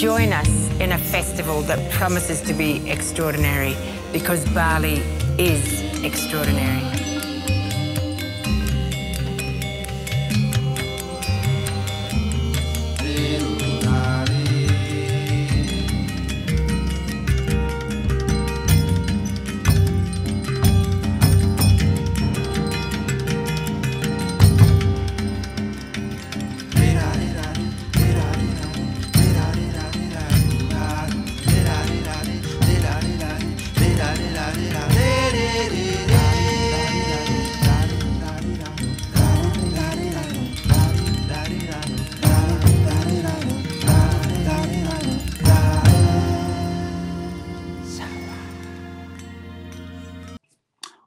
Join us in a festival that promises to be extraordinary because Bali is extraordinary.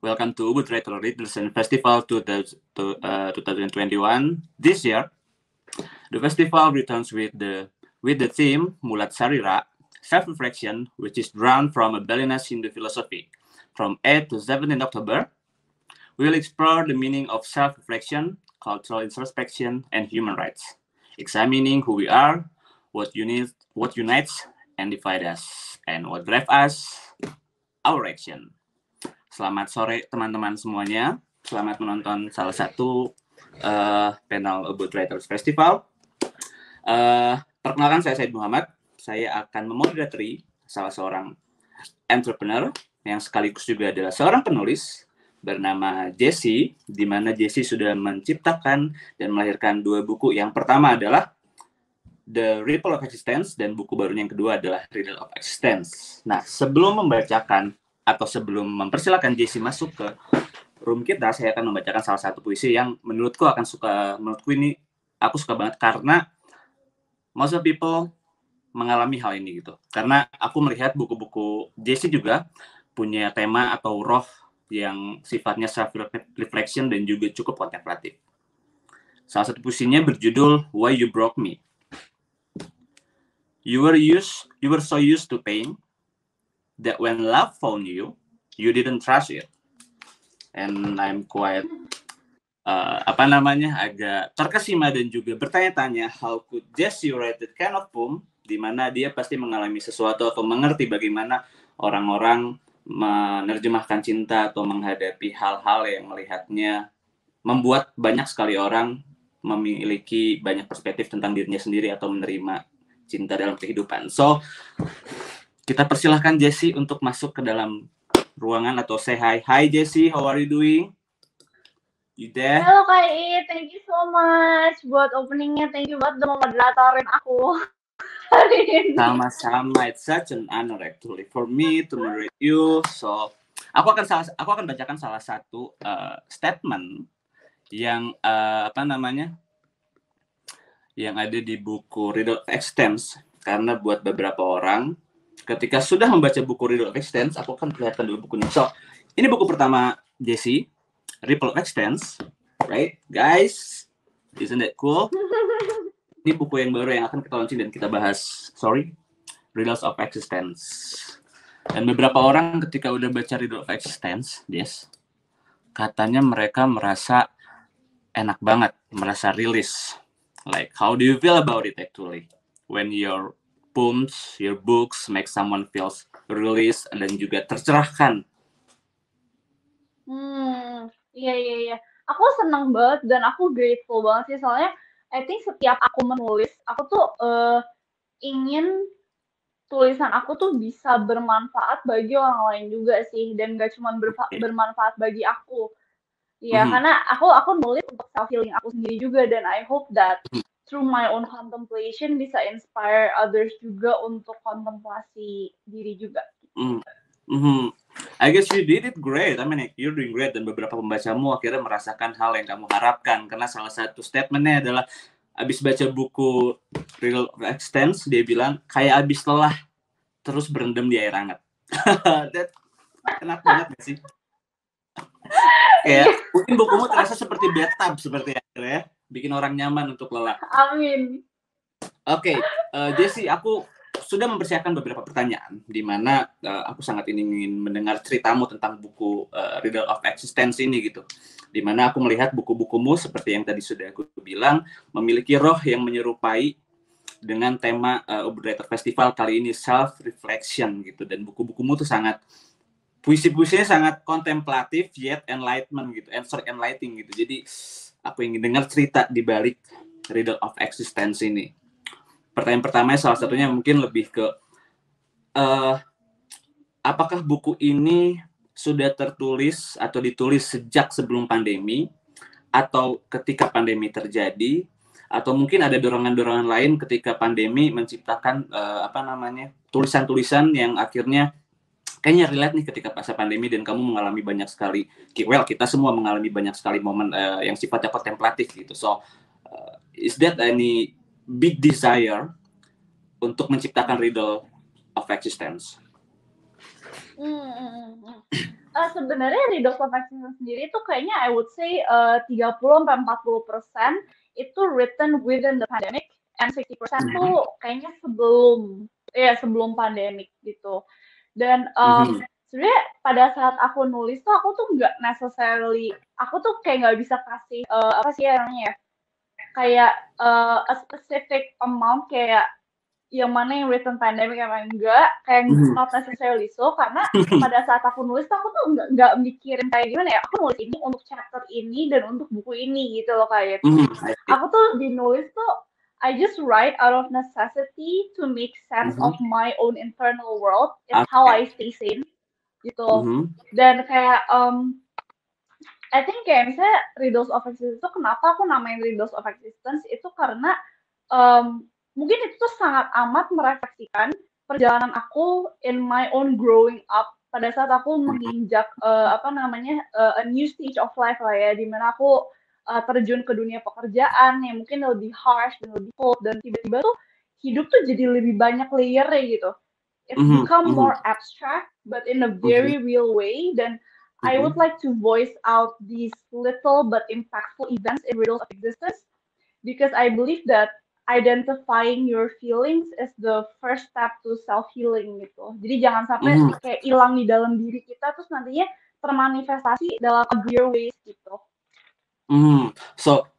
Welcome to Ubud Retro Readers and Festival 2021. This year, the festival returns with the theme Mulat Sarira, self-reflection, which is drawn from a Balinese Hindu philosophy. From 8 to 17 October, we will explore the meaning of self-reflection, cultural introspection, and human rights, examining who we are, what unites and divides us, and what drives us, our action. Selamat sore teman-teman semuanya. Selamat menonton salah satu panel Ubud Writers Festival. Perkenalkan, saya Said Muhammad. Saya akan memoderatori salah seorang entrepreneur yang sekaligus juga adalah seorang penulis bernama Jesse, di mana Jesse sudah menciptakan dan melahirkan 2 buku. Yang pertama adalah The Ripple of Existence dan buku barunya yang kedua adalah Riddle of Existence. Nah, sebelum membacakan atau sebelum mempersilakan Jesse masuk ke room kita, saya akan membacakan salah satu puisi yang menurutku ini aku suka banget karena most of people mengalami hal ini gitu. Karena aku melihat buku-buku Jesse juga punya tema atau roh yang sifatnya self reflection dan juga cukup kontemplatif. Salah satu puisinya berjudul Why You Broke Me. You were so used to pain that when love found you, you didn't trust it. And I'm quite agak terkesima dan juga bertanya-tanya, how could Jesse write that kind of poem, di mana dia pasti mengalami sesuatu atau mengerti bagaimana orang-orang menerjemahkan cinta atau menghadapi hal-hal yang melihatnya membuat banyak sekali orang memiliki banyak perspektif tentang dirinya sendiri atau menerima cinta dalam kehidupan. So, kita persilahkan Jesse untuk masuk ke dalam ruangan atau say hi. Hi Jesse, how are you doing? You there? Halo Kak I, thank you so much buat openingnya. Thank you buat udah moderatorin aku hari ini. Sama-sama, it's such an honor actually for me to moderate you. So, aku akan bacakan salah satu statement yang yang ada di buku Riddle of Existence. Karena buat beberapa orang, ketika sudah membaca buku Riddle of Existence, aku akan perlihatkan dulu bukunya. So, ini buku pertama Jesse, Ripple of Existence, right? Guys, isn't that cool? Ini buku yang baru yang akan kita launching dan kita bahas. Riddles of Existence. Dan beberapa orang ketika udah baca Riddle of Existence, yes, katanya mereka merasa enak banget, merasa rilis. Like, how do you feel about it actually? When your poems, your books make someone feels released dan juga tercerahkan. Iya. Aku senang banget dan aku grateful banget sih, soalnya I think setiap aku menulis, aku tuh ingin tulisan aku tuh bisa bermanfaat bagi orang lain juga sih, dan gak cuma bermanfaat bagi aku. Ya, karena aku nulis untuk self healing aku sendiri juga, dan I hope that through my own contemplation bisa inspire others juga untuk kontemplasi diri juga. I guess you did it great. I mean, you're doing great, dan beberapa pembacamu akhirnya merasakan hal yang kamu harapkan. Karena salah satu statementnya adalah abis baca buku Riddle of Existence, dia bilang kayak abis lelah terus berendam di air hangat. That enak banget gak sih? Kayak mungkin bukumu terasa seperti bathtub seperti akhirnya, bikin orang nyaman untuk lelah. Amin. Oke, Jesse, aku sudah mempersiapkan beberapa pertanyaan, di mana aku sangat ingin mendengar ceritamu tentang buku Riddle of Existence ini gitu. Di mana aku melihat buku-bukumu seperti yang tadi sudah aku bilang, memiliki roh yang menyerupai dengan tema Writer Festival kali ini, self reflection gitu. Dan buku-bukumu tuh sangat, puisi-puisinya sangat kontemplatif yet enlightenment gitu, enlightening gitu. Jadi aku ingin dengar cerita di balik Riddle of Existence ini. Pertanyaan pertamanya salah satunya mungkin lebih ke apakah buku ini sudah tertulis atau ditulis sejak sebelum pandemi, atau ketika pandemi terjadi, atau mungkin ada dorongan-dorongan lain ketika pandemi menciptakan tulisan-tulisan yang akhirnya kayaknya relate nih ketika masa pandemi dan kamu mengalami banyak sekali, kita semua mengalami banyak sekali momen yang sifatnya kontemplatif gitu. So is that any big desire untuk menciptakan Riddle of Existence? Sebenarnya Riddle of Existence sendiri tuh kayaknya I would say 30-40% itu written within the pandemic, and 60% tuh kayaknya sebelum pandemic gitu. Dan sebenarnya pada saat aku nulis tuh aku tuh nggak necessarily, aku tuh kayak nggak bisa kasih apa sih namanya ya, kayak a specific amount kayak yang mana yang written pandemic apa enggak, kayak not necessarily so, karena pada saat aku nulis tuh aku tuh nggak mikirin kayak gimana ya, aku nulis ini untuk chapter ini dan untuk buku ini gitu loh kayak aku tuh dinulis tuh I just write out of necessity to make sense of my own internal world. It's how I stay sane gitu. Dan kayak I think kayak misalnya Riddles of Existence itu, kenapa aku namain Riddles of Existence itu karena mungkin itu tuh sangat amat merefleksikan perjalanan aku in my own growing up pada saat aku menginjak a new stage of life lah ya, dimana aku terjun ke dunia pekerjaan yang mungkin lebih harsh dan lebih cold, dan tiba-tiba tuh hidup tuh jadi lebih banyak layernya gitu. It's become more abstract but in a very real way. Dan I would like to voice out these little but impactful events in Riddles of Existence because I believe that identifying your feelings is the first step to self-healing gitu. Jadi jangan sampai kayak hilang di dalam diri kita terus nantinya termanifestasi dalam bigger ways gitu. So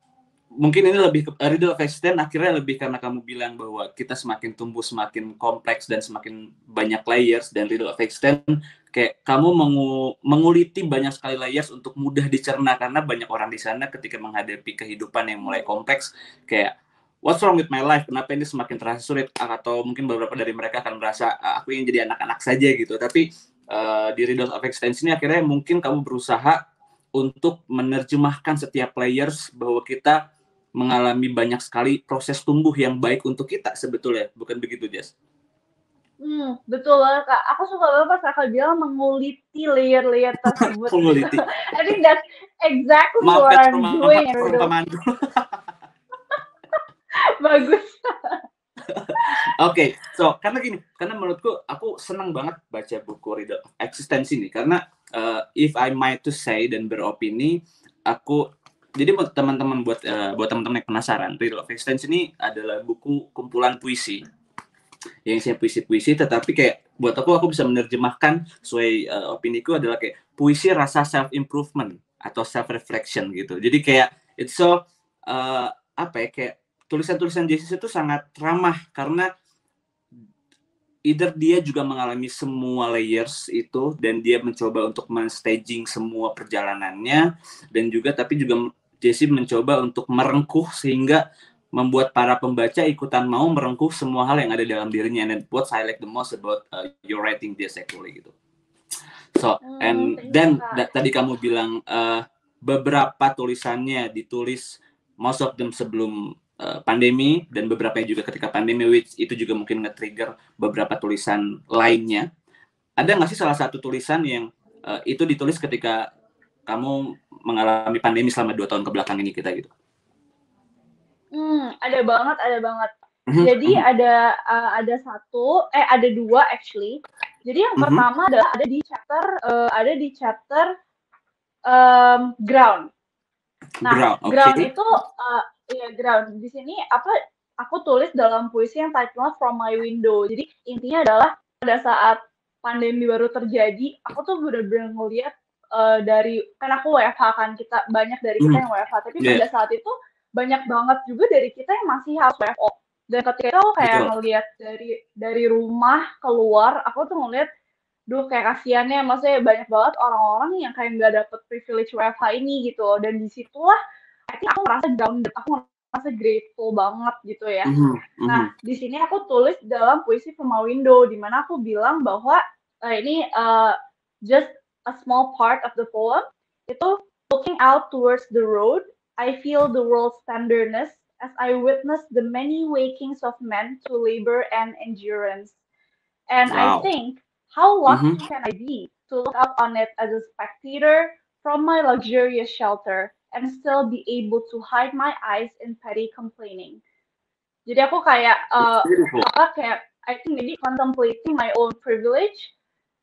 mungkin ini lebih ke Riddle of Existence akhirnya lebih karena kamu bilang bahwa kita semakin tumbuh semakin kompleks dan semakin banyak layers, dan Riddle of Existence kayak kamu menguliti banyak sekali layers untuk mudah dicerna, karena banyak orang di sana ketika menghadapi kehidupan yang mulai kompleks kayak what's wrong with my life? Kenapa ini semakin terasa sulit? Atau mungkin beberapa dari mereka akan merasa aku ingin jadi anak-anak saja gitu. Tapi di Riddle of Existence ini akhirnya mungkin kamu berusaha untuk menerjemahkan setiap players bahwa kita mengalami banyak sekali proses tumbuh yang baik untuk kita sebetulnya. Bukan begitu, Jess? Betul banget, Kak. Aku suka banget pas Kakak bilang menguliti layer-layer tersebut. Menguliti. I think that's exactly what I'm doing. Bagus. Oke, so karena menurutku aku senang banget baca buku Riddle of Existence ini karena if I might to say dan beropini, jadi buat teman-teman teman-teman yang penasaran, Riddle of Existence ini adalah buku kumpulan puisi yang isinya puisi-puisi, tetapi kayak buat aku bisa menerjemahkan sesuai opiniku adalah kayak puisi rasa self improvement atau self reflection gitu. Jadi kayak it's so kayak tulisan-tulisan Jessie itu sangat ramah karena either dia juga mengalami semua layers itu dan dia mencoba untuk men-staging semua perjalanannya, dan juga Jessie mencoba untuk merengkuh sehingga membuat para pembaca ikutan mau merengkuh semua hal yang ada dalam dirinya. And what I like the most about your writing this actually gitu. So and then tadi kamu bilang beberapa tulisannya ditulis most of them sebelum pandemi dan beberapa juga ketika pandemi, which itu juga mungkin nge-trigger beberapa tulisan lainnya. Ada nggak sih salah satu tulisan yang itu ditulis ketika kamu mengalami pandemi selama 2 tahun kebelakang ini kita gitu? Ada banget. Jadi ada dua actually. Jadi yang pertama adalah ada di chapter ground. Nah, ground itu ground. Di sini aku tulis dalam puisi yang title-nya From My Window. Jadi intinya adalah pada saat pandemi baru terjadi, aku tuh benar-benar ngeliat kan aku WFH kan, banyak dari kita yang WFH, tapi pada saat itu banyak banget juga dari kita yang masih harus WFO. Dan ketika itu aku kayak Betul. ngelihat dari rumah keluar, aku tuh ngelihat, duh kayak kasihannya, maksudnya banyak banget orang-orang yang kayak nggak dapet privilege WFH ini gitu. Dan disitulah, I think aku merasa grounded, aku merasa grateful banget gitu ya. Nah, di sini aku tulis dalam puisi From a Window, di mana aku bilang bahwa ini just a small part of the poem, itu looking out towards the road, I feel the world's tenderness as I witness the many wakings of men to labor and endurance. And I Wow. think, how lucky can I be to look up on it as a spectator from my luxurious shelter and still be able to hide my eyes in petty complaining. Jadi aku kayak kayak I think maybe contemplating my own privilege.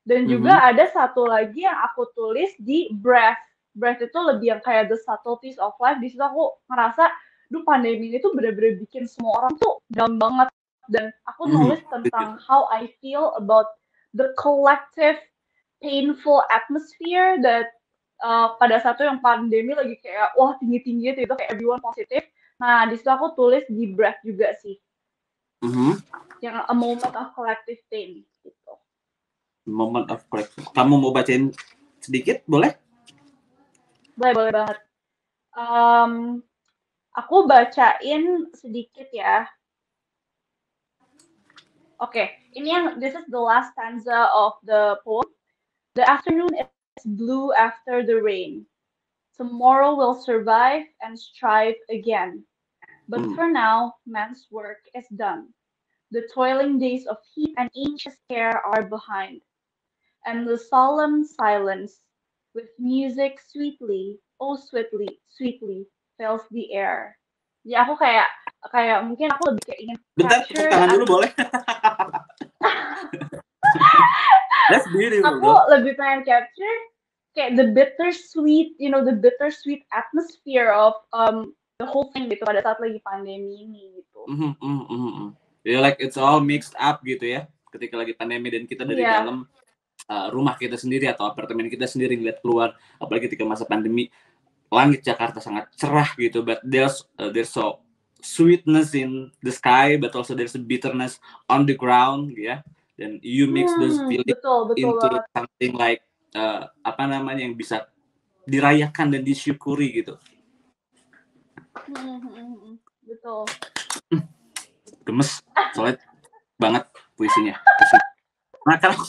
Dan juga ada satu lagi yang aku tulis di Breath. Breath itu lebih yang kayak the subtleties of life. Di situ aku ngerasa, pandemi ini tuh bener-bener bikin semua orang tuh down banget. Dan aku nulis tentang how I feel about the collective painful atmosphere that pada saat itu yang pandemi lagi kayak wah tinggi-tinggi itu kayak everyone positif. Nah, di situ aku tulis di Breath juga sih. Yang a moment of collective pain gitu. Moment of collective. Kamu mau bacain sedikit, boleh? Boleh banget. Aku bacain sedikit ya. Oke, ini this is the last stanza of the poem. The afternoon is blue after the rain. Tomorrow will survive and strive again. But for now, man's work is done. The toiling days of heat and anxious care are behind. And the solemn silence, with music sweetly, oh sweetly, sweetly, fills the air. Ya aku kayak mungkin aku lebih kayak ingin capture tangan dulu boleh. That's beautiful. Aku lebih pengen capture kayak the bittersweet, the bittersweet atmosphere of the whole thing gitu pada saat lagi pandemi ini gitu. Yeah, like it's all mixed up gitu ya. Ketika lagi pandemi dan kita dari dalam rumah kita sendiri atau apartemen kita sendiri ngeliat keluar, apalagi ketika masa pandemi, langit Jakarta sangat cerah gitu, but there's so sweetness in the sky, but also there's a bitterness on the ground, ya. Dan you mix those feelings into something like yang bisa dirayakan dan disyukuri gitu. Betul. Gemes, soalnya banget puisinya. Nah, kalau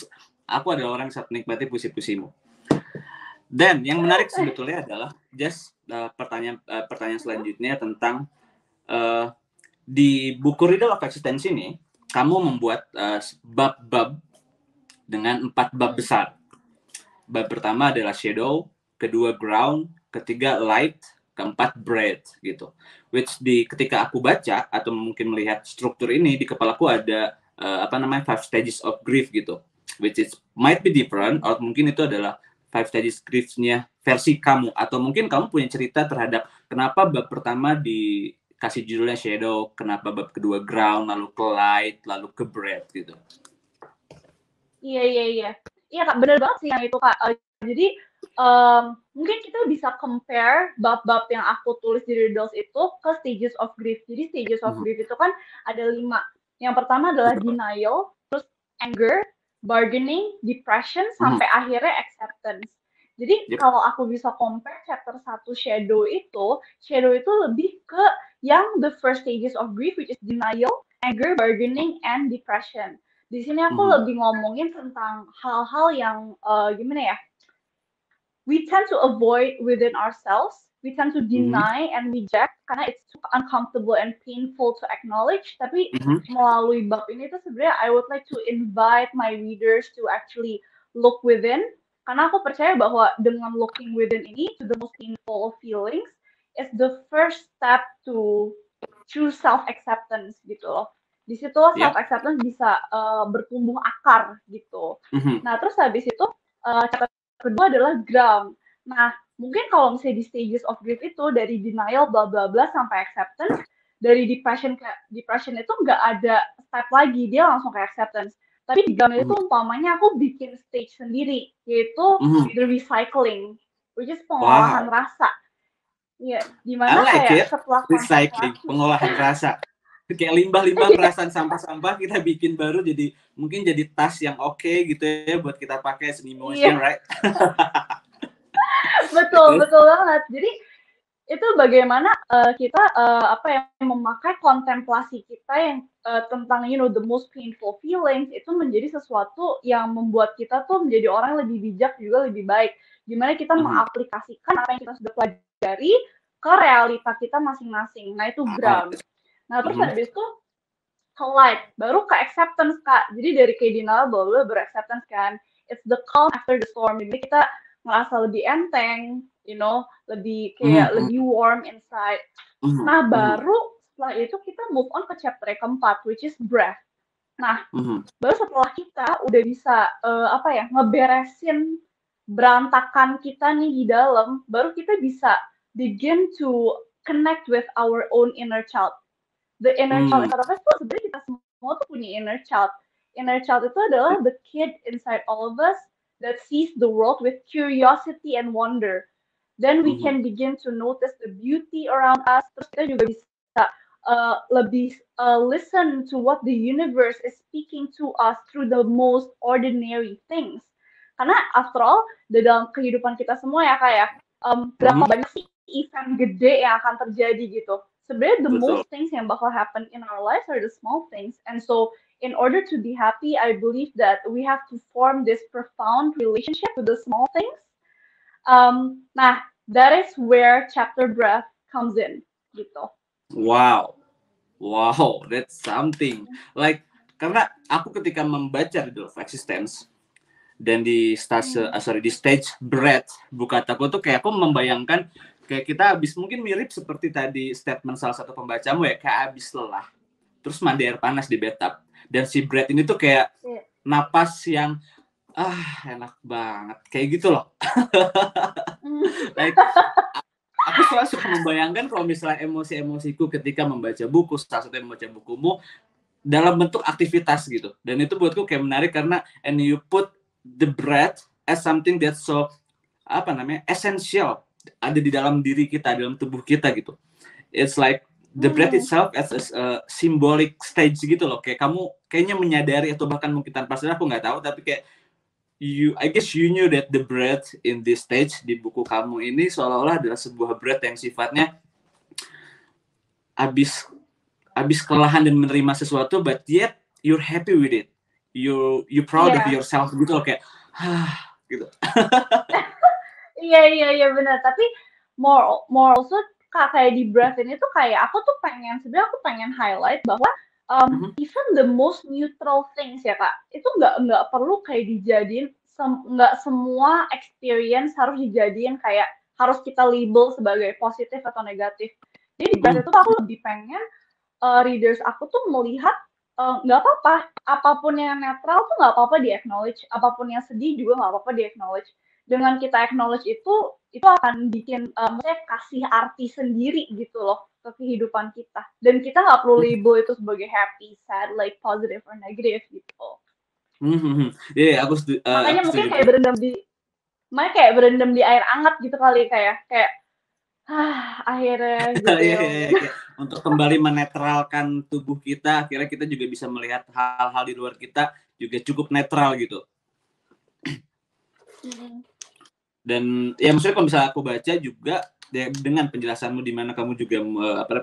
aku adalah orang yang sangat menikmati puisi-puisimu. Dan yang menarik sebetulnya adalah pertanyaan selanjutnya tentang di buku Riddle of Existence ini kamu membuat bab-bab dengan 4 bab besar. Bab pertama adalah shadow, kedua ground, ketiga light, keempat breath gitu. Which ketika aku baca atau mungkin melihat struktur ini di kepalaku ada 5 stages of grief gitu. Which is might be different, atau mungkin itu adalah 5 stages grief-nya versi kamu, atau mungkin kamu punya cerita terhadap kenapa bab pertama dikasih judulnya shadow, kenapa bab kedua ground, lalu ke light, lalu ke breath gitu. Iya Kak, bener banget sih yang itu Kak. Jadi mungkin kita bisa compare bab-bab yang aku tulis di Riddles itu ke stages of grief. Jadi stages of grief itu kan ada 5. Yang pertama adalah denial, terus anger, bargaining, depression, sampai akhirnya acceptance. Jadi kalau aku bisa compare chapter 1 shadow itu lebih ke yang the first stages of grief, which is denial, anger, bargaining, and depression. Di sini aku lebih ngomongin tentang hal-hal yang gimana ya? We tend to avoid within ourselves. We tend to deny and reject karena it's too uncomfortable and painful to acknowledge. Tapi melalui bab ini tuh sebenarnya I would like to invite my readers to actually look within. Karena aku percaya bahwa dengan looking within ini to the most painful feelings is the first step to true self-acceptance gitu loh. Di situ self-acceptance bisa bertumbuh akar gitu. Nah terus habis itu chapter kedua adalah ground. Nah, mungkin kalau misalnya di stages of grief itu dari denial bla bla bla sampai acceptance, dari depression itu nggak ada step lagi, dia langsung ke acceptance. Tapi di ground itu umpamanya aku bikin stage sendiri, yaitu the recycling, which is pengolahan rasa. Iya, dimana kayak setelah recycling, pengolahan rasa. kayak limbah-limbah perasaan sampah-sampah kita bikin baru jadi mungkin jadi tas yang oke gitu ya buat kita pakai as an emotion, right? Betul banget. Jadi itu bagaimana kita memakai kontemplasi kita yang tentang the most painful feelings itu menjadi sesuatu yang membuat kita tuh menjadi orang yang lebih bijak juga lebih baik. Gimana kita mengaplikasikan apa yang kita sudah pelajari ke realita kita masing-masing. Nah itu ground. Nah terus habis itu light, baru ke acceptance Kak. Jadi dari kayak denial ber-acceptance kan. It's the calm after the storm. Jadi kita ngerasa lebih enteng, lebih kayak lebih warm inside. Nah baru setelah itu kita move on ke chapter keempat, which is breath. Nah baru setelah kita udah bisa ngeberesin berantakan kita nih di dalam, baru kita bisa begin to connect with our own inner child. The inner child itu sebenarnya kita semua tuh punya inner child. Inner child itu adalah the kid inside all of us that sees the world with curiosity and wonder. Then we can begin to notice the beauty around us. Terus kita juga bisa lebih listen to what the universe is speaking to us through the most ordinary things. Karena after all, di dalam kehidupan kita semua ya kayak berapa banyak sih event gede yang akan terjadi gitu. Sebenarnya the most things yang bakal happen in our lives are the small things. And so in order to be happy, I believe that we have to form this profound relationship with the small things. Nah, that is where chapter breath comes in, gitu. Wow, that's something. Like, karena aku ketika membaca Riddle of Existence dan di stage breath buka aku tuh kayak aku membayangkan kayak kita habis mungkin mirip seperti tadi statement salah satu pembacamu ya, kayak habis lelah, terus mandi air panas di bathtub. Dan si breath ini tuh kayak napas yang enak banget, kayak gitu loh. Like, aku selalu suka membayangkan kalau misalnya emosi-emosiku ketika membaca buku, salah satu yang membaca bukumu dalam bentuk aktivitas gitu. Dan itu buatku kayak menarik karena and you put the breath as something that's so essential, ada di dalam diri kita, dalam tubuh kita gitu. It's like the breath itself as a symbolic stage gitu loh. Kayak kamu kayaknya menyadari atau bahkan mungkin tanpa sadar, aku nggak tahu, tapi kayak I guess you knew that the breath in this stage di buku kamu ini seolah-olah adalah sebuah breath yang sifatnya habis kelelahan dan menerima sesuatu, but yet you're happy with it. You proud of yourself gitu loh, kayak gitu. Iya benar. Tapi more also kayak di breath ini tuh kayak aku pengen highlight bahwa even the most neutral things ya Kak, itu nggak perlu kayak dijadiin, nggak semua experience harus dijadiin kayak harus kita label sebagai positif atau negatif. Jadi di breath itu aku lebih pengen readers aku tuh melihat nggak apa-apa, apapun yang netral tuh nggak apa-apa di acknowledge, apapun yang sedih juga nggak apa-apa di acknowledge. Dengan kita acknowledge itu akan bikin maksudnya kasih arti sendiri gitu loh ke kehidupan kita, dan kita nggak perlu label itu sebagai happy, sad, like positive or negative gitu. Aku makanya mungkin kayak berendam di air hangat gitu kali, kayak akhirnya gitu. Untuk kembali menetralkan tubuh kita, akhirnya kita juga bisa melihat hal-hal di luar kita juga cukup netral gitu. Dan ya maksudnya kalau misalnya aku baca juga dengan penjelasanmu di mana kamu juga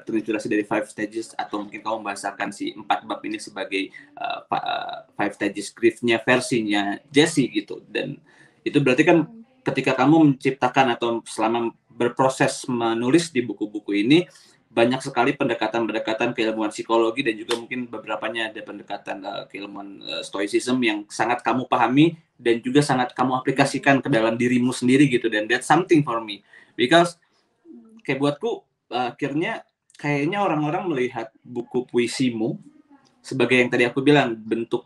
terinspirasi dari 5 stages, atau mungkin kamu membahasakan si 4 bab ini sebagai 5 stages grief-nya versinya Jessie gitu. Dan itu berarti kan ketika kamu menciptakan atau selama berproses menulis di buku-buku ini, banyak sekali pendekatan-pendekatan keilmuan psikologi dan juga mungkin beberapanya ada pendekatan keilmuan stoicism yang sangat kamu pahami dan juga sangat kamu aplikasikan ke dalam dirimu sendiri gitu. Dan that's something for me, because kayak buatku akhirnya kayaknya orang-orang melihat buku puisimu sebagai yang tadi aku bilang bentuk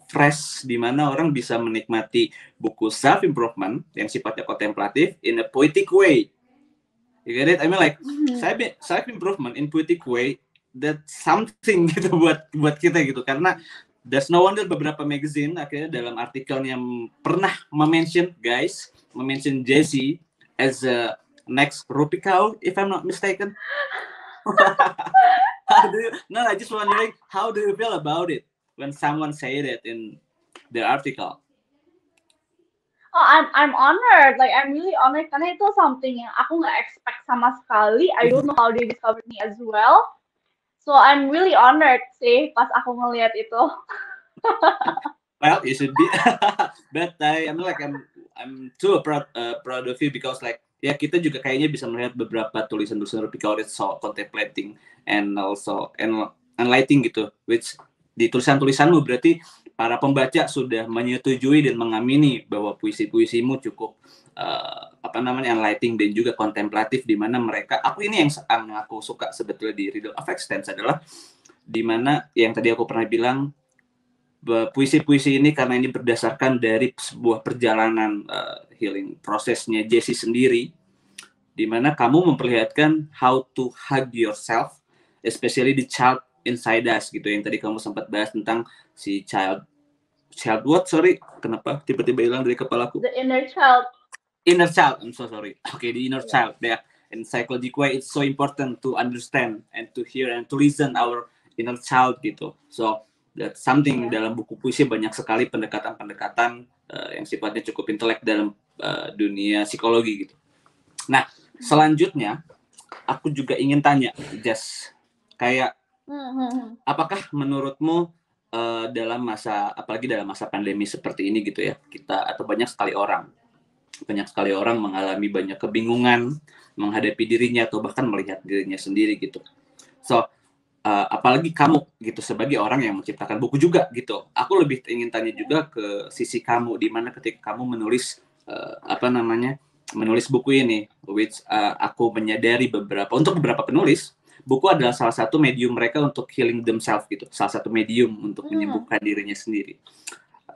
fresh, di mana orang bisa menikmati buku self improvement yang sifatnya kontemplatif in a poetic way. You get it? I mean like self improvement in poetic way, that's something gitu buat kita gitu. Karena there's no wonder beberapa magazine akhirnya dalam artikelnya pernah mention Jessie as a next Rupi Kaur, if I'm not mistaken. No, I just wondering, how do you feel about it when someone say that in the article? Oh, I'm honored. Like I'm really honored karena itu something yang aku nggak expect sama sekali. I don't know how they discovered me as well. So I'm really honored sih pas aku ngelihat itu. Well, you should be. But I'm too proud of you because like ya kita juga kayaknya bisa melihat beberapa tulisan-tulisan Rupiah it's so contemplating and also enlightening gitu, which di tulisan-tulisanmu berarti para pembaca sudah menyetujui dan mengamini bahwa puisi-puisimu cukup enlightening dan juga kontemplatif, di mana mereka, ini yang aku suka sebetulnya di Riddle of Existence adalah di mana yang tadi aku pernah bilang, puisi-puisi ini karena ini berdasarkan dari sebuah perjalanan healing prosesnya Jessie sendiri, di mana kamu memperlihatkan how to hug yourself, especially the child inside us gitu, yang tadi kamu sempat bahas tentang si child what? Sorry, kenapa tiba-tiba hilang dari kepalaku? The inner child. Inner child, I'm so sorry. Okay, the inner child. Yeah, in psychological way, it's so important to understand and to hear and to listen our inner child gitu. So that's something dalam buku puisi banyak sekali pendekatan-pendekatan yang sifatnya cukup intelek dalam dunia psikologi gitu. Nah, selanjutnya aku juga ingin tanya, Jess, kayak apakah menurutmu dalam masa, apalagi dalam masa pandemi seperti ini gitu ya, kita atau banyak sekali orang mengalami banyak kebingungan menghadapi dirinya atau bahkan melihat dirinya sendiri gitu. So apalagi kamu gitu sebagai orang yang menciptakan buku juga gitu, aku lebih ingin tanya juga ke sisi kamu, di mana ketika kamu menulis menulis buku ini, which aku menyadari untuk beberapa penulis, buku adalah salah satu medium mereka untuk healing themselves gitu, salah satu medium untuk menyembuhkan dirinya sendiri.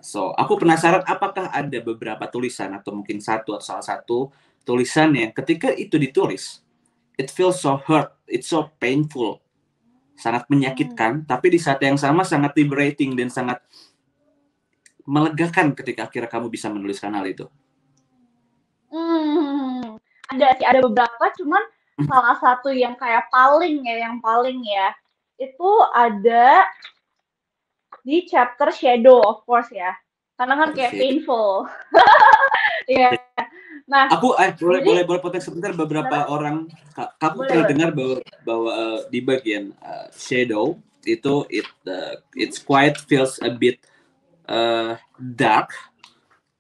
So aku penasaran, apakah ada beberapa tulisan atau mungkin satu atau salah satu tulisan yang ketika itu ditulis, it feels so hurt, it's so painful, sangat menyakitkan, tapi di saat yang sama sangat liberating dan sangat melegakan ketika akhirnya kamu bisa menuliskan hal itu. Ada beberapa, cuman salah satu yang kayak paling ya, itu ada di chapter Shadow, of course ya, karena kan kayak painful. Iya. Nah, aku boleh potong sebentar. Beberapa orang, kamu pernah dengar bahwa di bagian shadow itu it's quite feels a bit dark,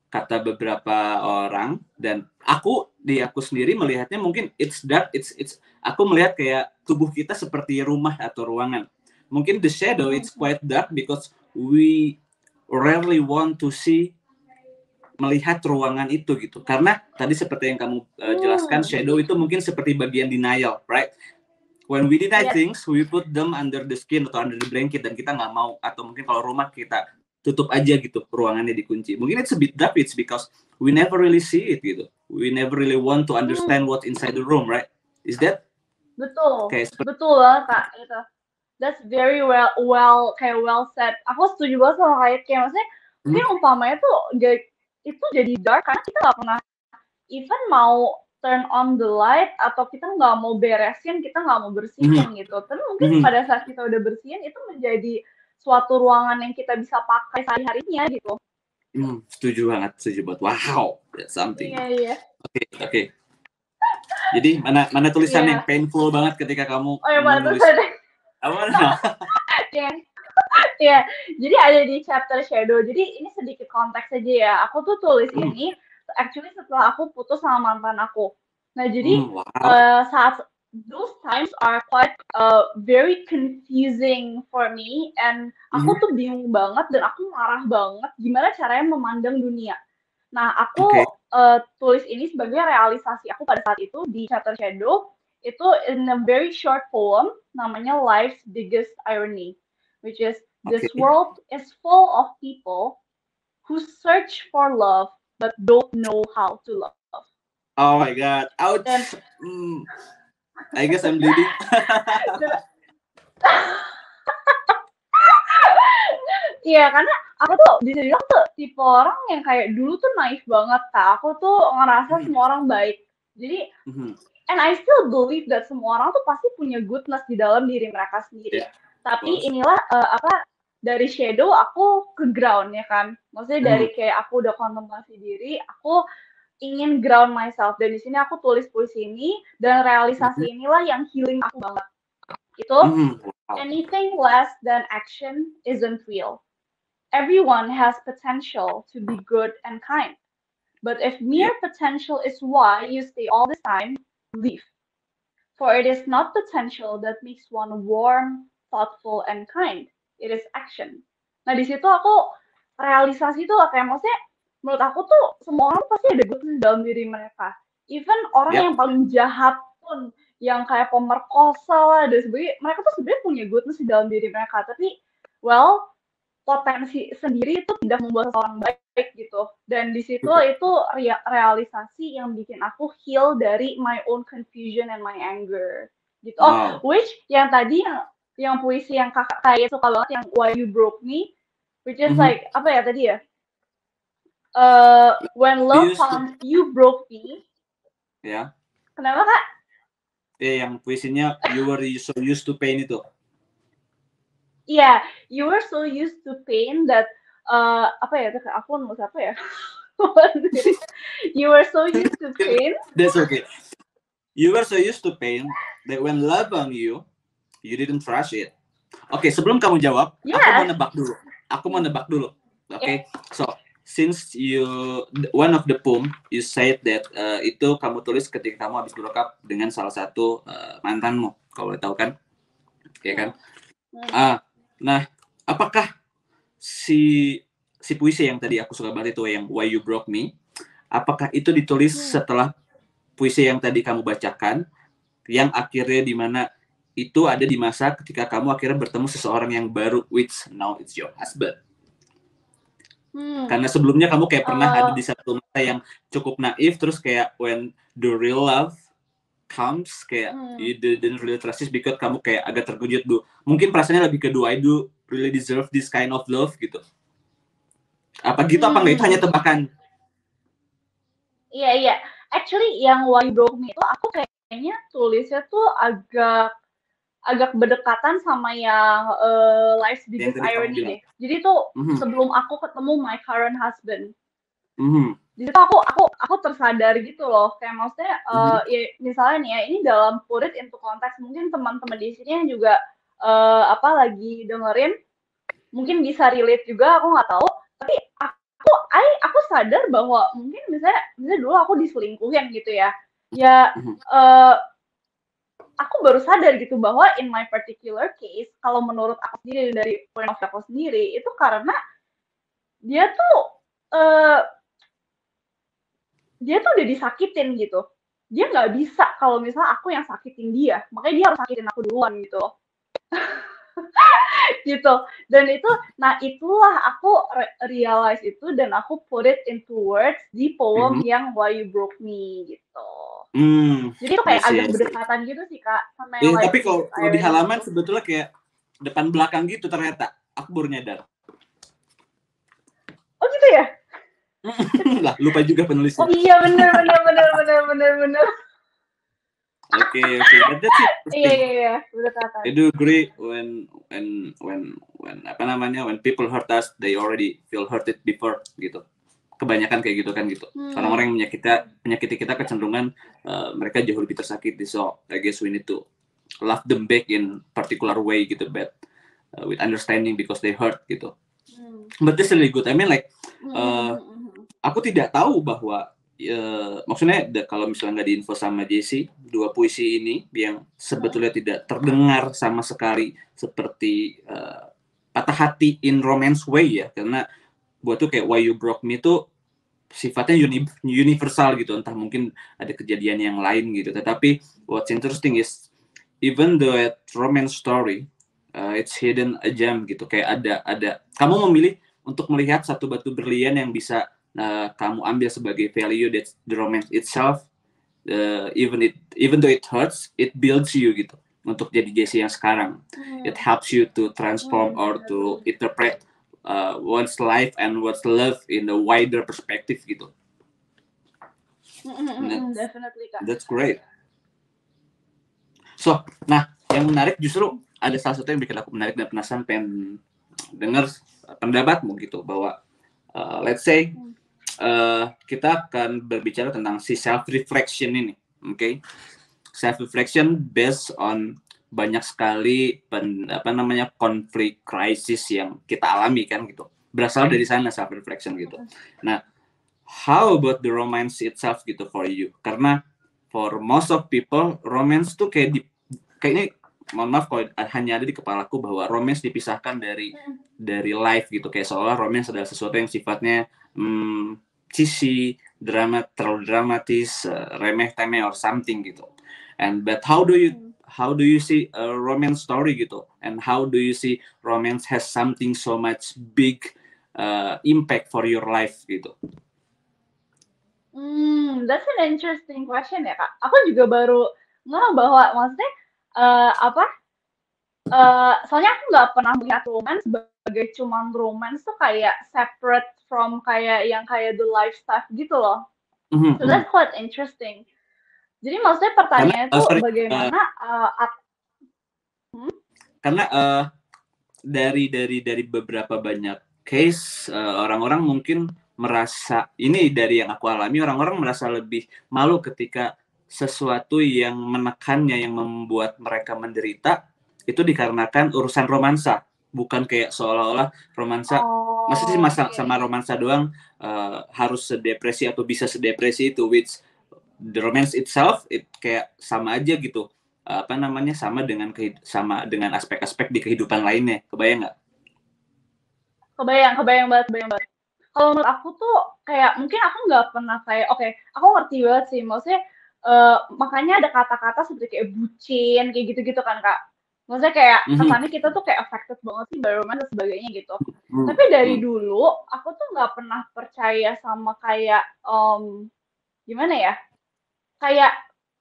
kata beberapa orang, dan aku sendiri melihatnya mungkin it's dark, it's aku melihat kayak tubuh kita seperti rumah atau ruangan. Mungkin the shadow it's quite dark because we rarely want to melihat ruangan itu gitu, karena tadi seperti yang kamu jelaskan, shadow itu mungkin seperti bagian denial, right? When we deny things, we put them under the skin atau under the blanket, dan kita nggak mau, atau mungkin kalau rumah kita tutup aja gitu, ruangannya dikunci. Mungkin it's a bit dark, it's because we never really see it gitu, we never really want to understand what's inside the room, right? Is that? Betul, betul banget Kak, gitu. That's very well said. Aku setuju banget sama kayak maksudnya mungkin umpamanya tuh itu jadi dark karena kita nggak pernah even mau turn on the light, atau kita nggak mau beresin, kita nggak mau bersihin gitu. Tapi mungkin pada saat kita udah bersihin itu menjadi suatu ruangan yang kita bisa pakai sehari-harinya gitu. Setuju banget. Wow, that's something. Iya. Oke. Jadi mana tulisan yang painful banget ketika kamu menulis? Ya, jadi ada di chapter Shadow. Jadi ini sedikit konteks aja ya. Aku tuh tulis ini actually setelah aku putus sama mantan aku. Nah, jadi saat those times are quite very confusing for me, and aku tuh bingung banget dan aku marah banget gimana caranya memandang dunia. Nah, aku tulis ini sebagai realisasi aku pada saat itu di chapter Shadow. Itu in a very short poem namanya Life's Biggest Irony, which is this world is full of people who search for love but don't know how to love. Oh my God! Ouch! I guess I'm bleeding. Iya, karena aku tuh bisa bilang tuh tipe orang yang kayak dulu tuh naif banget, Kak. Aku tuh ngerasa semua orang baik. Jadi and I still believe that semua orang tuh pasti punya goodness di dalam diri mereka sendiri. Yeah, Tapi course. inilah dari shadow aku ke ground ya kan. Maksudnya dari kayak aku udah kontemplasi diri, aku ingin ground myself, dan di sini aku tulis puisi ini, dan realisasi inilah yang healing aku banget. Itu anything less than action isn't real. Everyone has potential to be good and kind. But if mere potential is why you stay all the time, leave. For it is not potential that makes one warm, thoughtful, and kind. It is action. Nah, di situ aku realisasi tuh kayak maksudnya menurut aku tuh semua orang pasti ada goodness dalam diri mereka. Even orang yang paling jahat pun, yang kayak pemerkosa lah dan sebagainya, mereka tuh sebenarnya punya goodness di dalam diri mereka. Tapi, well, potensi sendiri itu tidak membuat seorang baik gitu. Dan di situ itu realisasi yang bikin aku heal dari my own confusion and my anger gitu. Which yang tadi yang puisi yang kakak kayak suka banget yang Why You Broke Me, which is like apa ya tadi ya? When love found you broke me. Ya. Kenapa Kak? Yang puisinya You Were So Used to Pain itu. Yeah, you were so used to pain that apa ya? Aku nulis apa ya? You were so used to pain. That's okay. You were so used to pain that when love on you, you didn't rush it. Oke, sebelum kamu jawab, aku mau nebak dulu. Oke, so since one of the poem you said that itu kamu tulis ketika kamu habis broke up dengan salah satu mantanmu, kalau boleh tahu kan? Ya kan? Nah, apakah si puisi yang tadi aku suka banget itu yang Why You Broke Me, apakah itu ditulis setelah puisi yang tadi kamu bacakan, yang akhirnya di mana itu ada di masa ketika kamu akhirnya bertemu seseorang yang baru, which now it's your husband? Karena sebelumnya kamu kayak pernah ada di satu masa yang cukup naif, terus kayak when the real love comes, kayak you didn't really trust it because kamu kayak agak terkejut dulu. Mungkin perasaannya lebih ke do I do really deserve this kind of love gitu. Apa gitu apa enggak? Itu hanya tebakan. Iya. Actually yang Why You Broke Me itu aku kayaknya tulisnya tuh agak berdekatan sama yang Life's Biggest Irony deh. Jadi tuh sebelum aku ketemu my current husband. Jadi tuh aku tersadar gitu loh, kayak maksudnya ya misalnya nih ya, ini dalam put it into konteks, mungkin teman-teman di sini yang juga lagi dengerin mungkin bisa relate juga, aku nggak tahu, tapi aku sadar bahwa mungkin misalnya dulu aku diselingkuhin gitu ya aku baru sadar gitu bahwa in my particular case, kalau menurut aku sendiri dari point of view aku sendiri, itu karena dia tuh udah disakitin gitu. Dia nggak bisa kalau misalnya aku yang sakitin dia, makanya dia harus sakitin aku duluan gitu. Gitu. Dan itu, nah itulah aku realize itu dan aku put it into words di poem yang Why You Broke Me gitu. Jadi itu kayak agak berdekatan gitu sih Kak sama yang tapi kalau di halaman gitu. Sebetulnya kayak depan belakang gitu ternyata. Aku baru nyadar. Oh gitu ya? Lah, lupa juga penulisnya. Oh iya benar. Oke. That's it. Iya, berdekatan. I do agree when when people hurt us, they already feel hurted before gitu. Kebanyakan kayak gitu kan gitu. Orang-orang yang menyakiti kita kecenderungan mereka jauh lebih tersakiti. So I guess we need to love them back in particular way gitu, but with understanding because they hurt gitu. But this really good. I mean like aku tidak tahu bahwa maksudnya kalau misalnya nggak diinfo sama Jessie, dua puisi ini yang sebetulnya tidak terdengar sama sekali seperti patah hati in romance way ya, karena buat tuh kayak Why You Broke Me tuh sifatnya universal gitu, entah mungkin ada kejadian yang lain gitu. Tetapi what's interesting is even the romance story it's hidden a gem gitu, kayak ada kamu memilih untuk melihat satu batu berlian yang bisa kamu ambil sebagai value, that's the romance itself. Even though it hurts, it builds you gitu untuk jadi Jessie yang sekarang. It helps you to transform or to interpret one's life and one's love in a wider perspective gitu. Definitely Kak. That's great. So, nah yang menarik justru ada salah satu yang bikin aku menarik dan penasaran pengen dengar pendapatmu gitu, bahwa let's say kita akan berbicara tentang si self reflection ini, oke? Self reflection based on banyak sekali konflik krisis yang kita alami kan gitu, berasal dari sana self reflection gitu. Nah, how about the romance itself gitu for you? Karena for most of people romance tuh kayaknya mohon maaf kalau hanya ada di kepalaku bahwa romance dipisahkan dari life gitu, kayak seolah romance adalah sesuatu yang sifatnya cheesy, terlalu dramatis, remeh-temeh or something gitu. And but how do you see a romance story gitu? And how do you see romance has something so much big impact for your life gitu? That's an interesting question ya Kak. Aku juga baru ngeh bahwa maksudnya soalnya aku nggak pernah melihat romance sebagai cuman romance tuh kayak separate from kayak yang kayak the life stuff gitu loh. So that's quite interesting. Jadi maksudnya pertanyaannya tuh bagaimana karena dari beberapa banyak case orang-orang mungkin merasa, ini dari yang aku alami, orang-orang merasa lebih malu ketika sesuatu yang menekannya, yang membuat mereka menderita itu dikarenakan urusan romansa, bukan kayak seolah-olah romansa masa sih sama romansa doang harus sedepresi atau bisa sedepresi itu, which the romance itself kayak sama aja gitu, sama dengan aspek-aspek di kehidupan lainnya. Kebayang nggak? Kebayang banget. Kalau menurut aku tuh kayak mungkin aku nggak pernah kayak aku ngerti banget sih, maksudnya makanya ada kata-kata seperti kayak bucin kayak gitu-gitu kan Kak. Maksudnya kayak kesannya kita tuh kayak affected banget sih by romance dan sebagainya gitu. Tapi dari dulu aku tuh nggak pernah percaya sama kayak gimana ya? Kayak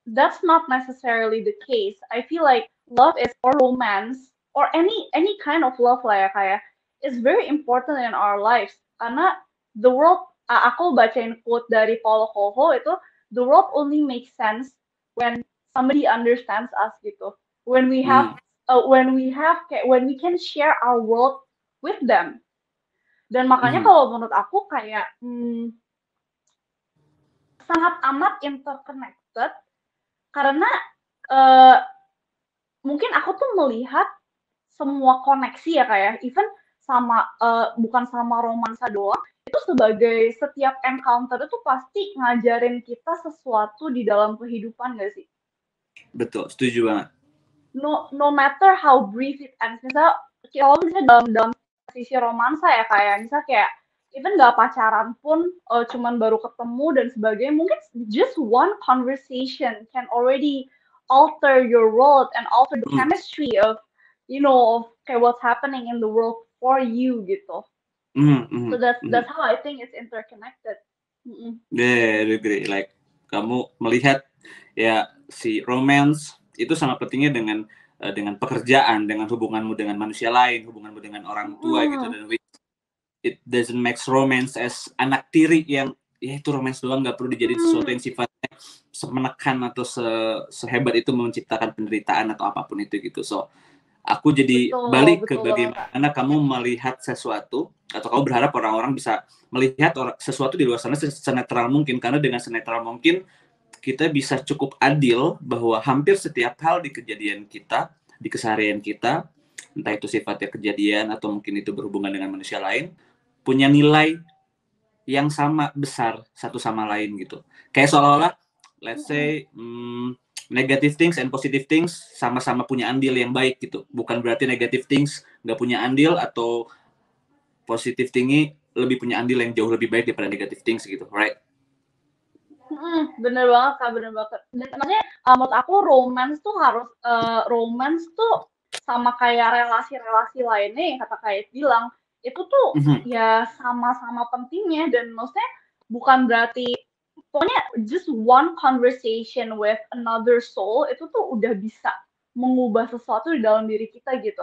that's not necessarily the case. I feel like love is, or romance or any kind of love lah ya kayak is very important in our lives. Karena the world, aku bacain quote dari Paulo Coelho itu, the world only makes sense when somebody understands us gitu. When we can share our world with them. Dan makanya kalau menurut aku kayak sangat amat interconnected, karena mungkin aku tuh melihat semua koneksi ya kayak even sama bukan sama romansa doang, itu sebagai setiap encounter itu pasti ngajarin kita sesuatu di dalam kehidupan gak sih? Betul, setuju banget. No matter how brief it ends, misalnya kalau misalnya dalam sisi romansa ya kayak misalnya kayak even gak pacaran pun cuman baru ketemu dan sebagainya, mungkin just one conversation can already alter your world and alter the chemistry of kayak what's happening in the world for you gitu. So that's how I think it's interconnected. Yeah, I agree. Like kamu melihat ya si romance itu sangat pentingnya dengan pekerjaan, dengan hubunganmu dengan manusia lain, hubunganmu dengan orang tua gitu, dan it doesn't make romance as anak tiri yang ya itu romance doang, nggak perlu dijadiin sesuatu yang sifatnya menekan atau sehebat itu menciptakan penderitaan atau apapun itu gitu. So aku jadi balik ke bagaimana kamu melihat sesuatu, atau kamu berharap orang-orang bisa melihat sesuatu di luar sana senetral mungkin, karena dengan senetral mungkin kita bisa cukup adil bahwa hampir setiap hal di kejadian kita, di keseharian kita, entah itu sifatnya kejadian atau mungkin itu berhubungan dengan manusia lain, punya nilai yang sama besar satu sama lain gitu. Kayak seolah-olah let's say negative things and positive things sama-sama punya andil yang baik gitu. Bukan berarti negative things nggak punya andil atau positive thingy lebih punya andil yang jauh lebih baik daripada negative things gitu, right? Bener banget Kak, bener banget. Dan maksudnya menurut aku romance tuh sama kayak relasi-relasi lainnya yang kata Kait bilang, itu tuh ya sama-sama pentingnya, dan maksudnya bukan berarti pokoknya just one conversation with another soul itu tuh udah bisa mengubah sesuatu di dalam diri kita gitu.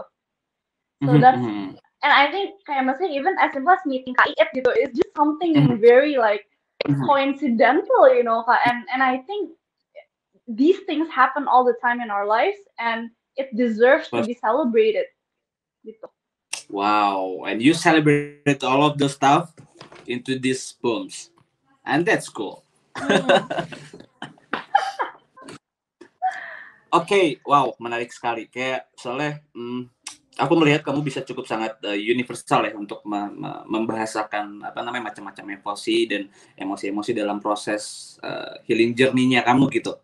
So that's and I think kayak maksudnya even as simple as meeting Kak Iet gitu, it's just something very like coincidental, Kak. And I think these things happen all the time in our lives, and it deserves to be celebrated. Gitu. Wow, and you celebrate all of the stuff into these poems, and that's cool. Oke, wow, menarik sekali. Kayak soalnya aku melihat kamu bisa cukup sangat universal ya untuk membahasakan apa namanya macam-macam emosi dan emosi-emosi dalam proses healing journey-nya kamu gitu.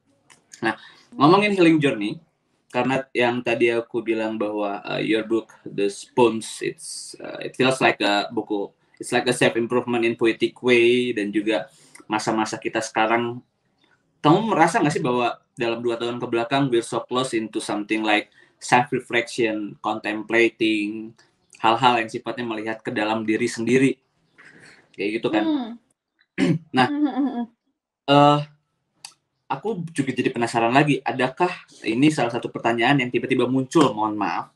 Nah, ngomongin healing journey, karena yang tadi aku bilang bahwa your book The Poems, it feels like a buku, it's like a self improvement in poetic way, dan juga masa-masa kita sekarang. Kamu merasa nggak sih bahwa dalam 2 tahun ke belakang we're so close into something like self-reflection, contemplating, hal-hal yang sifatnya melihat ke dalam diri sendiri, kayak gitu kan? Nah, aku juga jadi penasaran lagi, adakah ini salah satu pertanyaan yang tiba-tiba muncul, mohon maaf,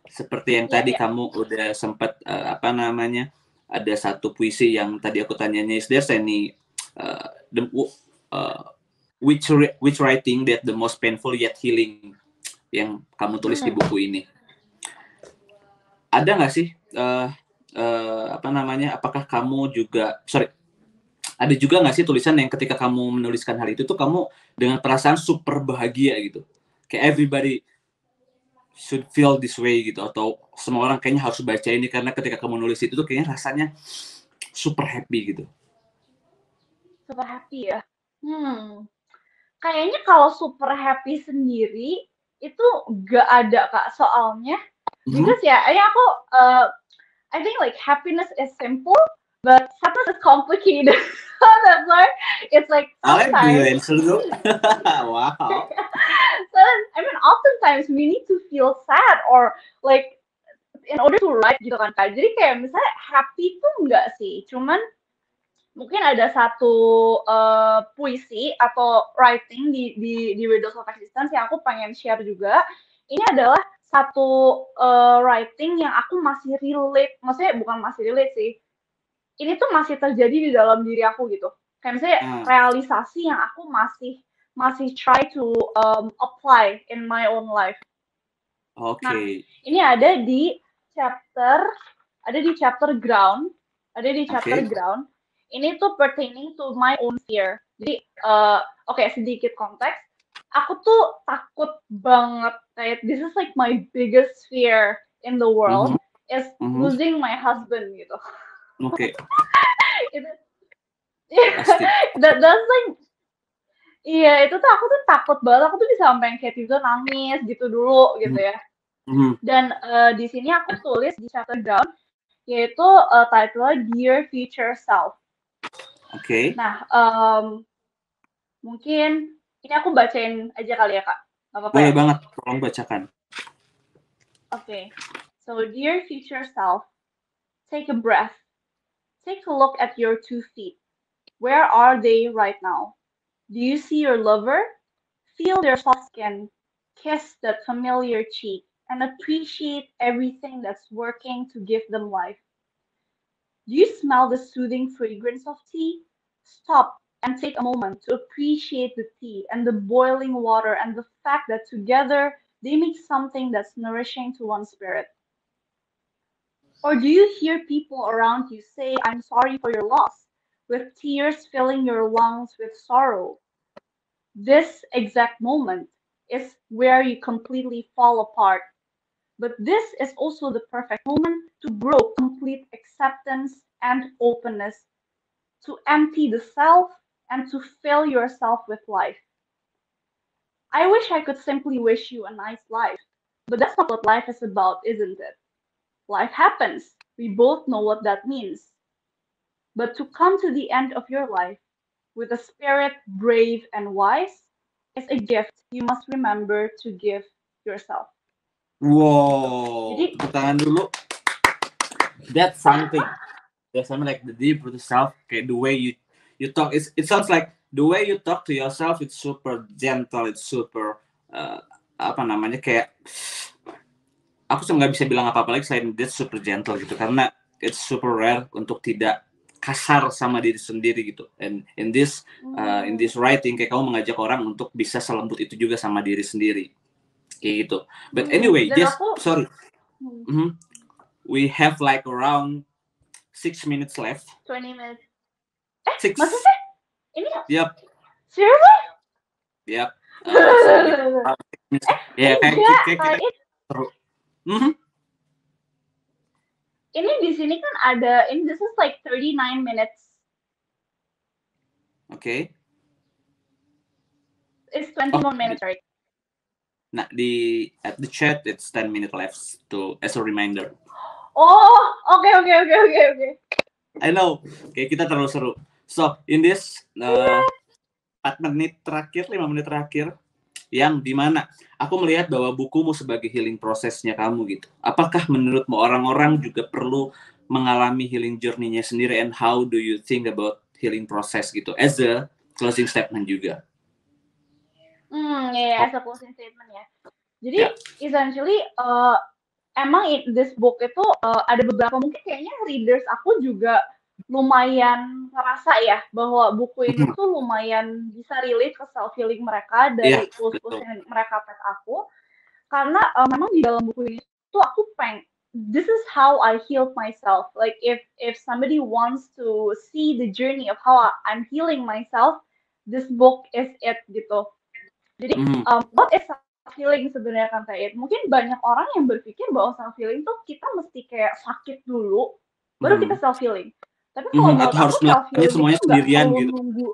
seperti yang tadi kamu udah sempat ada satu puisi yang tadi aku tanyanya, is there any which writing that the most painful yet healing yang kamu tulis di buku ini? Ada nggak sih apakah kamu juga ada juga nggak sih tulisan yang ketika kamu menuliskan hal itu tuh kamu dengan perasaan super bahagia gitu, kayak everybody should feel this way gitu, atau semua orang kayaknya harus baca ini karena ketika kamu nulis itu tuh kayaknya rasanya super happy gitu? Super happy ya. Kayaknya kalau super happy sendiri itu gak ada Kak, soalnya because aku I think like happiness is simple but sadness is complicated. That's why it's like sometimes wow. So I mean oftentimes we need to feel sad or like in order to write gitu kan Kak. Jadi kayak misalnya happy tuh enggak sih, cuman mungkin ada satu puisi atau writing di Riddles of Existence yang aku pengen share juga. Ini adalah satu writing yang aku masih relate, maksudnya bukan masih relate sih. Ini tuh masih terjadi di dalam diri aku gitu. Kayak misalnya realisasi yang aku masih try to apply in my own life. Oke. Nah, ini ada di chapter ground. Ground. Ini tuh pertaining to my own fear. Jadi, sedikit konteks. Aku tuh takut banget. Kayak, this is like my biggest fear in the world is losing my husband gitu. Oke. That's like, iya itu tuh aku tuh takut banget. Aku tuh bisa sampai kayak tidur nangis gitu dulu gitu ya. Dan di sini aku tulis di chapter ground, yaitu title-nya Dear Future Self. Oke. Nah, mungkin ini aku bacain aja kali ya Kak. Gak apa-apa Boleh ya? banget, tolong bacakan. Okay. So, dear future self, take a breath. Take a look at your 2 feet. Where are they right now? Do you see your lover? Feel their soft skin. Kiss that familiar cheek and appreciate everything that's working to give them life. Do you smell the soothing fragrance of tea? Stop and take a moment to appreciate the tea and the boiling water and the fact that together they make something that's nourishing to one's spirit. Or do you hear people around you say, I'm sorry for your loss, with tears filling your lungs with sorrow? This exact moment is where you completely fall apart. But this is also the perfect moment to grow complete acceptance and openness, to empty the self and to fill yourself with life. I wish I could simply wish you a nice life, but that's not what life is about, isn't it? Life happens. We both know what that means. But to come to the end of your life with a spirit brave and wise is a gift you must remember to give yourself. Wow, tepuk tangan dulu. That's something like the deep root self. Kayak the way you talk, it sounds like the way you talk to yourself. It's super gentle. It's super kayak aku nggak bisa bilang apa-apa lagi selain that's super gentle gitu, karena it's super rare untuk tidak kasar sama diri sendiri gitu. And in this writing kayak kamu mengajak orang untuk bisa selembut itu juga sama diri sendiri. Kayak gitu. But anyway, Dan just sorry. We have like around 6 minutes left. 20 minutes. 6. Maksudnya? Ini? Yep. Seriously? Yep. Ya, kayak kita seru. Ini di sini kan ada, this is like 39 minutes. Okay. It's 20 more minutes, right? Nah, at the chat it's 10 minutes left as a reminder. Oh, okay. I know, kayak kita terlalu seru. So, in this 4 menit terakhir, 5 menit terakhir, yang dimana aku melihat bahwa bukumu sebagai healing prosesnya kamu gitu. Apakah menurutmu orang-orang juga perlu mengalami healing journey-nya sendiri, and how do you think about healing process gitu as a closing statement juga? As a closing statement ya. Jadi essentially emang this book itu ada beberapa, mungkin kayaknya readers aku juga lumayan ngerasa ya bahwa buku ini tuh lumayan bisa relate ke self healing mereka dari tools yang mereka pet aku, karena memang di dalam buku ini tuh aku this is how I healed myself. Like if somebody wants to see the journey of how I'm healing myself, this book is it gitu. Jadi what is self healing sebenarnya kan Kait? Mungkin banyak orang yang berpikir bahwa self healing tuh kita mesti kayak sakit dulu baru kita self healing. Tapi kalau menurut aku self healing semuanya itu sendirian nggak gitu. Nunggu.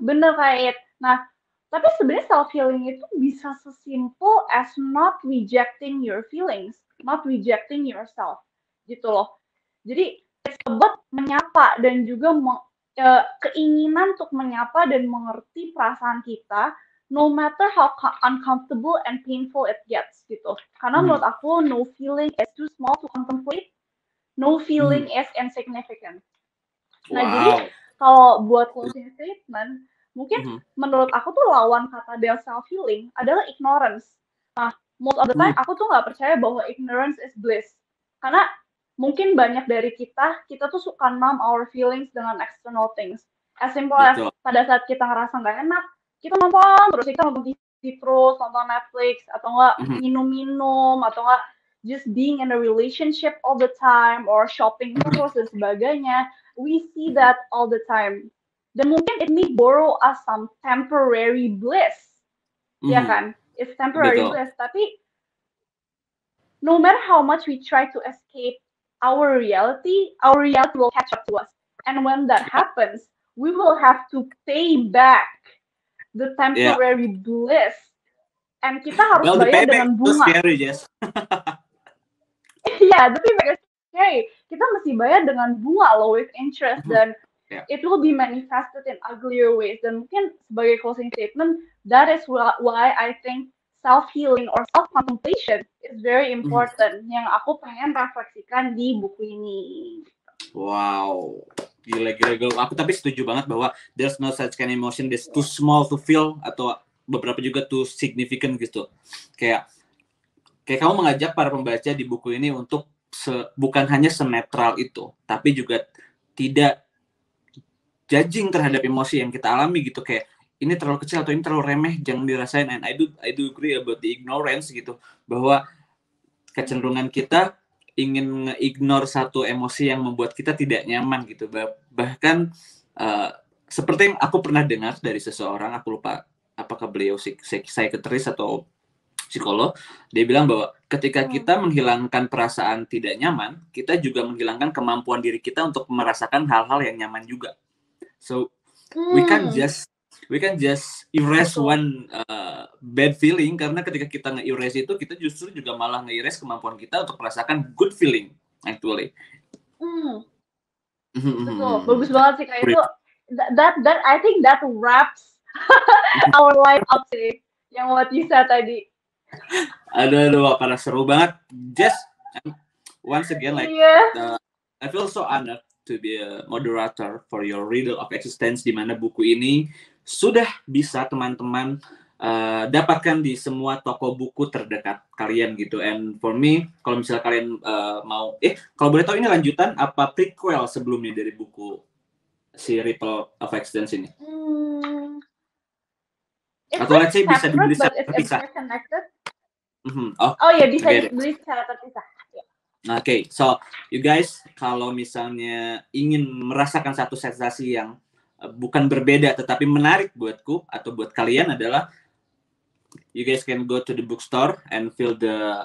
Bener Kait. Nah, tapi sebenarnya self healing itu bisa sesimpel as not rejecting your feelings, not rejecting yourself, gitu loh. Jadi it's about menyapa dan juga keinginan untuk menyapa dan mengerti perasaan kita, no matter how uncomfortable and painful it gets, gitu. Karena menurut aku no feeling is too small to contemplate, no feeling is insignificant. Nah, jadi kalau buat closing statement, mungkin menurut aku tuh lawan kata dari self healing adalah ignorance. Nah, most of the time aku tuh nggak percaya bahwa ignorance is bliss. Karena mungkin banyak dari kita tuh suka numb our feelings dengan external things. As simple as pada saat kita ngerasa nggak enak, kita nonton TV terus, nonton Netflix, atau nggak minum-minum, atau nggak just being in a relationship all the time, or shopping terus dan sebagainya. We see that all the time. Dan mungkin it may borrow us some temporary bliss. Ya kan? It's temporary bliss. Tapi no matter how much we try to escape our reality will catch up to us. And when that happens, we will have to pay back the temporary bliss. And kita harus bayar dengan bunga. Scary, yes. Yeah, the payback is scary. Kita mesti bayar dengan bunga loh, with interest, dan it will be manifested in uglier ways. Dan mungkin sebagai closing statement, that is why I think self-healing or self-contemplation is very important, yang aku pengen refleksikan di buku ini. Wow, gila. Aku tapi setuju banget bahwa there's no such kind of emotion that's too small to feel, atau beberapa juga too significant gitu. Kayak kamu mengajak para pembaca di buku ini untuk bukan hanya senetral itu, tapi juga tidak judging terhadap emosi yang kita alami gitu, kayak ini terlalu kecil atau ini terlalu remeh, jangan dirasain. And I do agree about the ignorance gitu, bahwa kecenderungan kita ingin nge-ignore satu emosi yang membuat kita tidak nyaman gitu. Bahkan seperti yang aku pernah dengar dari seseorang, aku lupa apakah beliau psikiatris atau psikolog, dia bilang bahwa ketika kita menghilangkan perasaan tidak nyaman, kita juga menghilangkan kemampuan diri kita untuk merasakan hal-hal yang nyaman juga. So we can just erase one bad feeling, karena ketika kita nge-erase itu, kita justru juga malah nge-erase kemampuan kita untuk merasakan good feeling actually. Betul, bagus banget sih kayak itu. That I think that wraps our life up sih, yang what you said tadi. Aduh, pada seru banget. Just once again, like I feel so honored to be a moderator for your Riddle of Existence, di mana buku ini sudah bisa teman-teman dapatkan di semua toko buku terdekat kalian gitu. And for me, kalau misalnya kalian mau, kalau boleh tahu ini lanjutan apa prequel sebelumnya dari buku si Ripple of Existence ini? Atau let's say bisa dibeli secara terpisah. Oh ya, bisa dibeli secara terpisah. Oke, so you guys kalau misalnya ingin merasakan satu sensasi yang bukan berbeda tetapi menarik buatku atau buat kalian adalah you guys can go to the bookstore and feel the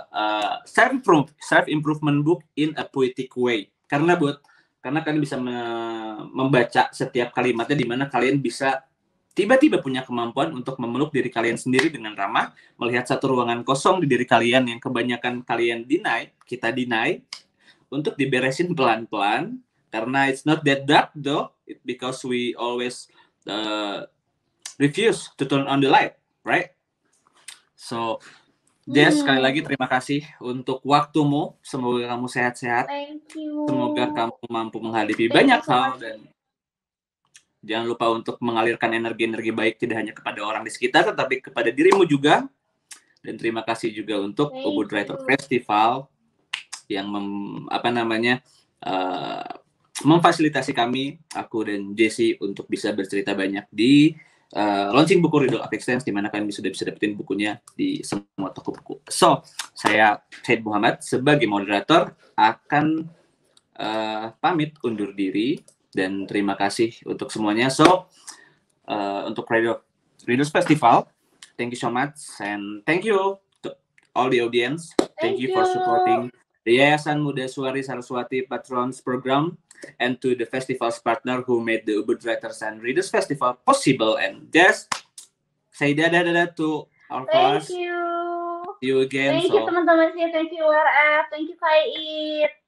self-improvement book in a poetic way. Karena kalian bisa membaca setiap kalimatnya di mana kalian bisa tiba-tiba punya kemampuan untuk memeluk diri kalian sendiri dengan ramah, melihat satu ruangan kosong di diri kalian yang kebanyakan kalian kita deny, untuk diberesin pelan-pelan, karena it's not that dark though, because we always refuse to turn on the light, right? So, Jess, sekali lagi terima kasih untuk waktumu. Semoga kamu sehat-sehat. Thank you. Semoga kamu mampu menghadapi banyak hal dan jangan lupa untuk mengalirkan energi-energi baik tidak hanya kepada orang di sekitar, tetapi kepada dirimu juga. Dan terima kasih juga untuk Ubud Writer Festival yang memfasilitasi kami, aku dan Jessie, untuk bisa bercerita banyak di launching buku Riddle of Existence, di mana kalian sudah bisa dapetin bukunya di semua toko buku. So, saya Said Muhammad sebagai moderator akan pamit undur diri dan terima kasih untuk semuanya. So, untuk Riddles Festival, thank you so much and thank you to all the audience. Thank you for supporting the Yayasan Muda Suari Saraswati Patrons Program, and to the festival's partner who made the Ubud Writers and Readers Festival possible. And just say dadah to our class. Thank you. See you again. Thank you teman-teman sih. Thank you WRF. Thank you Kait.